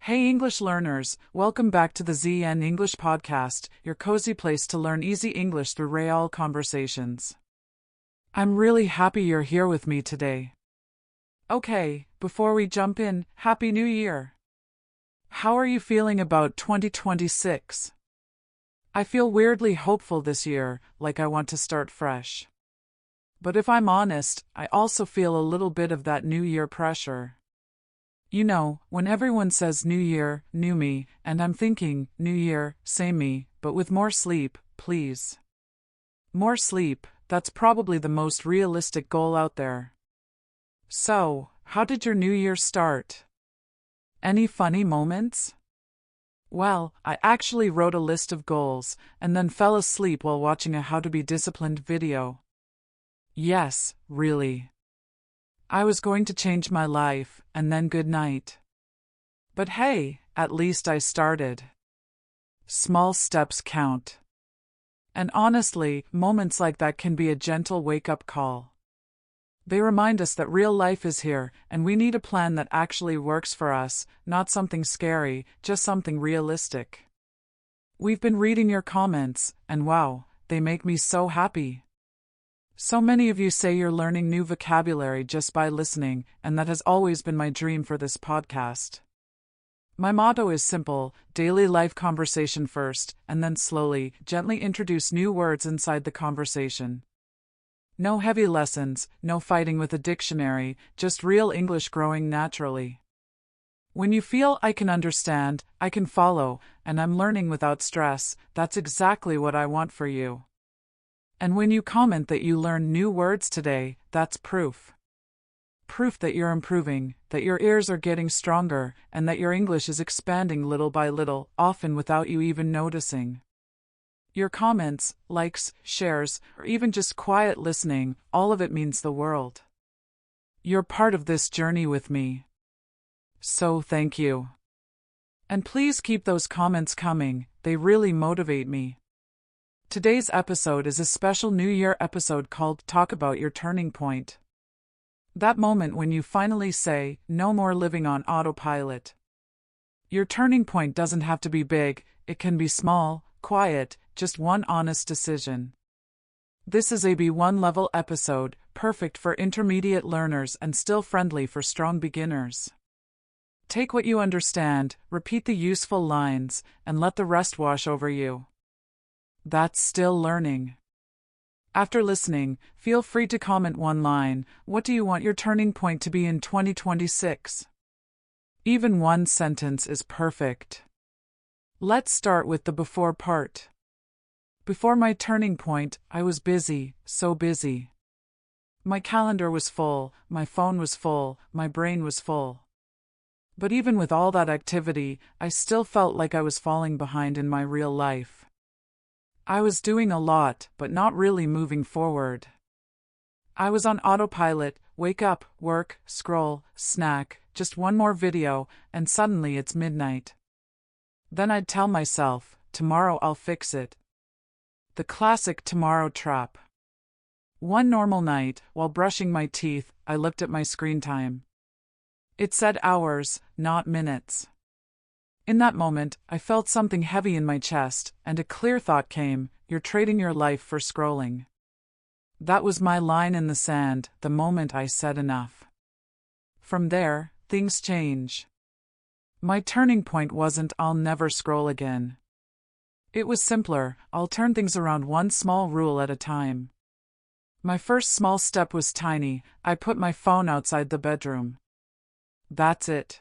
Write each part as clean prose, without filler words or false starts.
Hey English learners, welcome back to the ZEN English Podcast, your cozy place to learn easy English through real conversations. I'm really happy you're here with me today. Okay, before we jump in, Happy New Year! How are you feeling about 2026? I feel weirdly hopeful this year, like I want to start fresh. But if I'm honest, I also feel a little bit of that New Year pressure. You know, when everyone says New Year, new me, and I'm thinking, New Year, same me, but with more sleep, please. More sleep, that's probably the most realistic goal out there. So, how did your New Year start? Any funny moments? Well, I actually wrote a list of goals, and then fell asleep while watching a How to Be Disciplined video. Yes, really. I was going to change my life, and then good night. But hey, at least I started. Small steps count. And honestly, moments like that can be a gentle wake-up call. They remind us that real life is here, and we need a plan that actually works for us, not something scary, just something realistic. We've been reading your comments, and wow, they make me so happy. So many of you say you're learning new vocabulary just by listening, and that has always been my dream for this podcast. My motto is simple: daily life conversation first, and then slowly, gently introduce new words inside the conversation. No heavy lessons, no fighting with a dictionary, just real English growing naturally. When you feel I can understand, I can follow, and I'm learning without stress, that's exactly what I want for you. And when you comment that you learned new words today, that's proof. Proof that you're improving, that your ears are getting stronger, and that your English is expanding little by little, often without you even noticing. Your comments, likes, shares, or even just quiet listening, all of it means the world. You're part of this journey with me. So thank you. And please keep those comments coming, they really motivate me. Today's episode is a special New Year episode called Talk About Your Turning Point. That moment when you finally say, no more living on autopilot. Your turning point doesn't have to be big, it can be small, quiet, just one honest decision. This is a B1 level episode, perfect for intermediate learners and still friendly for strong beginners. Take what you understand, repeat the useful lines, and let the rest wash over you. That's still learning. After listening, feel free to comment one line. What do you want your turning point to be in 2026? Even one sentence is perfect. Let's start with the before part. Before my turning point, I was busy, so busy. My calendar was full, my phone was full, my brain was full. But even with all that activity, I still felt like I was falling behind in my real life. I was doing a lot, but not really moving forward. I was on autopilot, wake up, work, scroll, snack, just one more video, and suddenly it's midnight. Then I'd tell myself, tomorrow I'll fix it. The classic tomorrow trap. One normal night, while brushing my teeth, I looked at my screen time. It said hours, not minutes. In that moment, I felt something heavy in my chest, and a clear thought came: you're trading your life for scrolling. That was my line in the sand, the moment I said enough. From there, things change. My turning point wasn't I'll never scroll again. It was simpler, I'll turn things around one small rule at a time. My first small step was tiny: I put my phone outside the bedroom. That's it.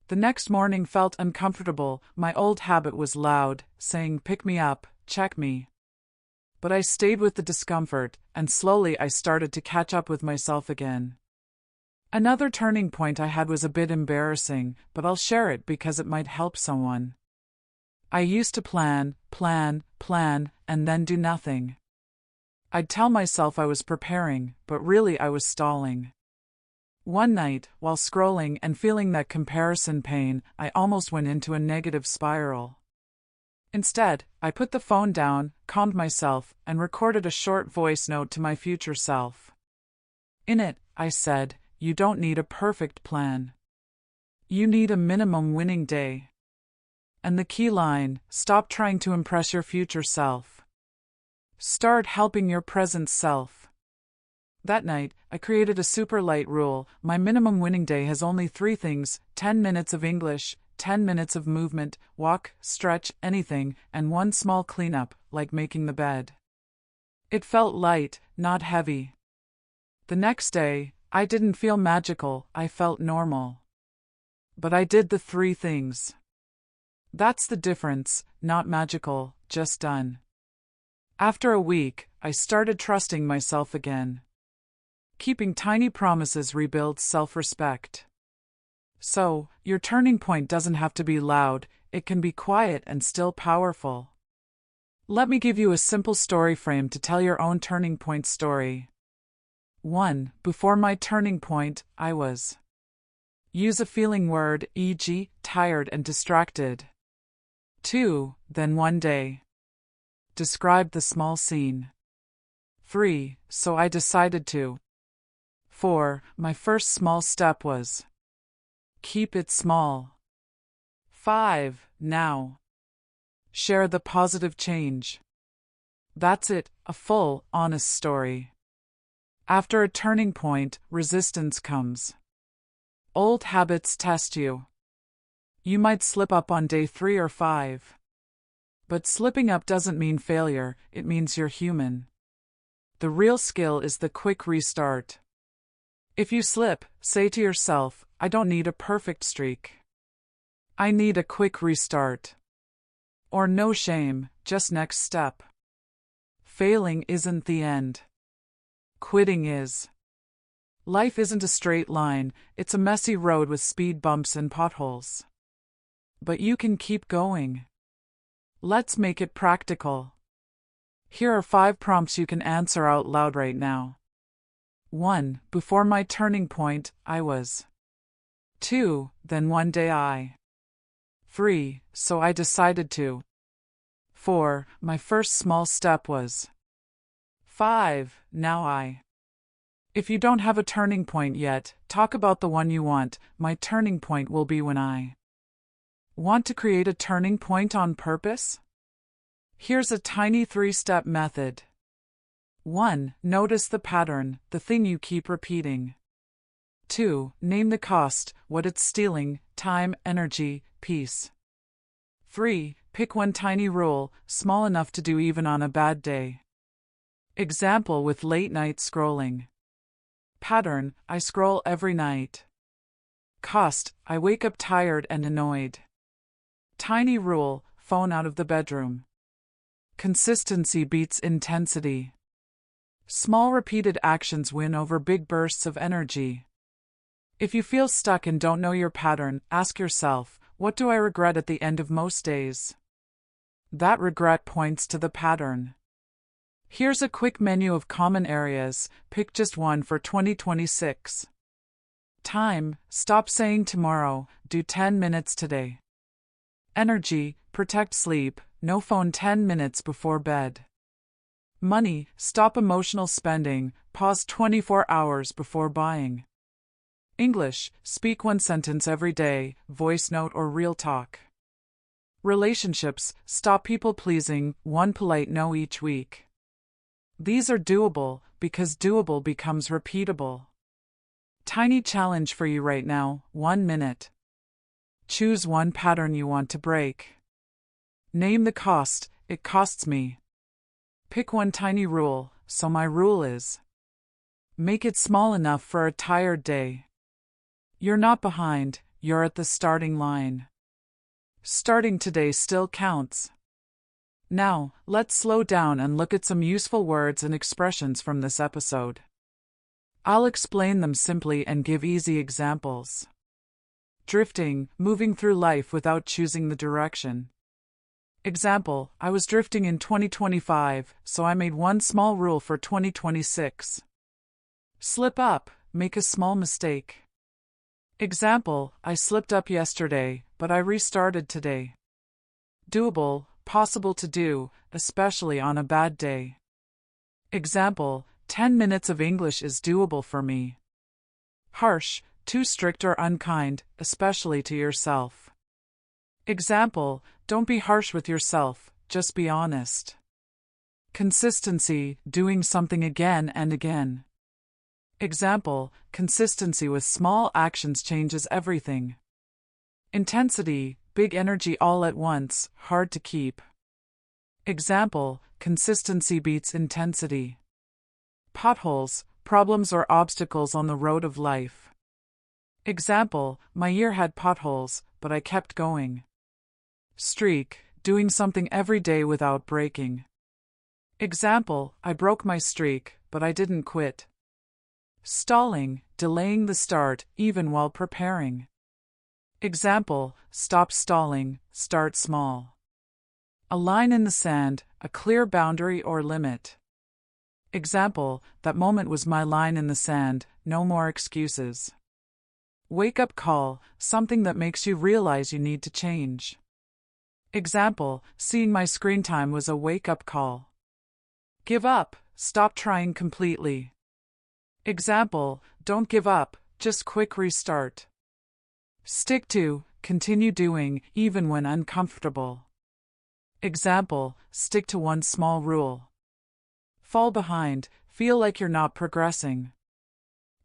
The next morning felt uncomfortable. My old habit was loud, saying pick me up, check me. But I stayed with the discomfort, and slowly I started to catch up with myself again. Another turning point I had was a bit embarrassing, but I'll share it because it might help someone. I used to plan, and then do nothing. I'd tell myself I was preparing, but really I was stalling. One night, while scrolling and feeling that comparison pain, I almost went into a negative spiral. Instead, I put the phone down, calmed myself, and recorded a short voice note to my future self. In it, I said, you don't need a perfect plan. You need a minimum winning day. And the key line: stop trying to impress your future self. Start helping your present self. That night, I created a super light rule. My minimum winning day has only 3 things: 10 minutes of English, 10 minutes of movement, walk, stretch, anything, and 1 small cleanup, like making the bed. It felt light, not heavy. The next day, I didn't feel magical, I felt normal. But I did the 3 things. That's the difference: not magical, just done. After a week, I started trusting myself again. Keeping tiny promises rebuilds self-respect. So, your turning point doesn't have to be loud, it can be quiet and still powerful. Let me give you a simple story frame to tell your own turning point story. 1. Before my turning point, I was. Use a feeling word, e.g., tired and distracted. 2. Then one day. Describe the small scene. 3. So I decided to. 4. My first small step was. Keep it small. 5. Now. Share the positive change. That's it, a full, honest story. After a turning point, resistance comes. Old habits test you. You might slip up on day 3 or 5. But slipping up doesn't mean failure, it means you're human. The real skill is the quick restart. If you slip, say to yourself, I don't need a perfect streak. I need a quick restart. Or no shame, just next step. Failing isn't the end. Quitting is. Life isn't a straight line, it's a messy road with speed bumps and potholes. But you can keep going. Let's make it practical. Here are 5 prompts you can answer out loud right now. 1. Before my turning point, I was. 2. Then one day I. 3. So I decided to. 4. My first small step was. 5. Now I. If you don't have a turning point yet, talk about the one you want. My turning point will be when I. Want to create a turning point on purpose? Here's a tiny 3-step method. 1. Notice the pattern, the thing you keep repeating. 2. Name the cost, what it's stealing: time, energy, peace. 3. Pick one tiny rule, small enough to do even on a bad day. Example with late night scrolling. Pattern: I scroll every night. Cost: I wake up tired and annoyed. Tiny rule: phone out of the bedroom. Consistency beats intensity. Small repeated actions win over big bursts of energy. If you feel stuck and don't know your pattern, ask yourself, what do I regret at the end of most days? That regret points to the pattern. Here's a quick menu of common areas, pick just one for 2026. Time: stop saying tomorrow, do 10 minutes today. Energy: protect sleep, no phone 10 minutes before bed. Money: stop emotional spending, pause 24 hours before buying. English: speak 1 sentence every day, voice note or real talk. Relationships: stop people pleasing, 1 polite no each week. These are doable, because doable becomes repeatable. Tiny challenge for you right now: 1 minute. Choose one pattern you want to break. Name the cost: it costs me. Pick one tiny rule, so my rule is. Make it small enough for a tired day. You're not behind, you're at the starting line. Starting today still counts. Now, let's slow down and look at some useful words and expressions from this episode. I'll explain them simply and give easy examples. Drifting: moving through life without choosing the direction. Example: I was drifting in 2025, so I made one small rule for 2026. Slip up: make a small mistake. Example: I slipped up yesterday, but I restarted today. Doable: possible to do, especially on a bad day. Example: 10 minutes of English is doable for me. Harsh: too strict or unkind, especially to yourself. Example, don't be harsh with yourself, just be honest. Consistency, doing something again and again. Example, consistency with small actions changes everything. Intensity, big energy all at once, hard to keep. Example, consistency beats intensity. Potholes, problems or obstacles on the road of life. Example, my year had potholes, but I kept going. Streak, doing something every day without breaking. Example, I broke my streak, but I didn't quit. Stalling, delaying the start, even while preparing. Example, stop stalling, start small. A line in the sand, a clear boundary or limit. Example, that moment was my line in the sand, no more excuses. Wake-up call, something that makes you realize you need to change. Example, seeing my screen time was a wake-up call. Give up, stop trying completely. Example, don't give up, just quick restart. Stick to, continue doing, even when uncomfortable. Example, stick to one small rule. Fall behind, feel like you're not progressing.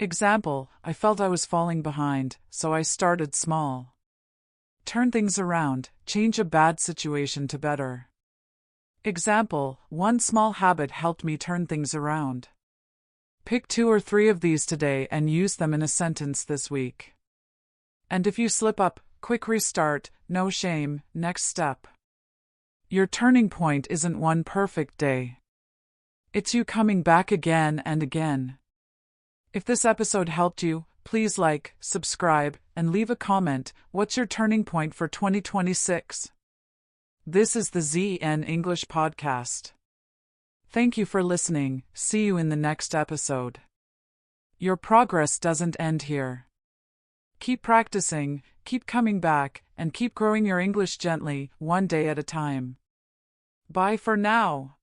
Example, I felt I was falling behind, so I started small. Turn things around, change a bad situation to better. Example, one small habit helped me turn things around. Pick 2 or 3 of these today and use them in a sentence this week. And if you slip up, quick restart, no shame, next step. Your turning point isn't one perfect day. It's you coming back again and again. If this episode helped you, please like, subscribe, and leave a comment. What's your turning point for 2026? This is the ZEN English Podcast. Thank you for listening. See you in the next episode. Your progress doesn't end here. Keep practicing, keep coming back, and keep growing your English gently, one day at a time. Bye for now.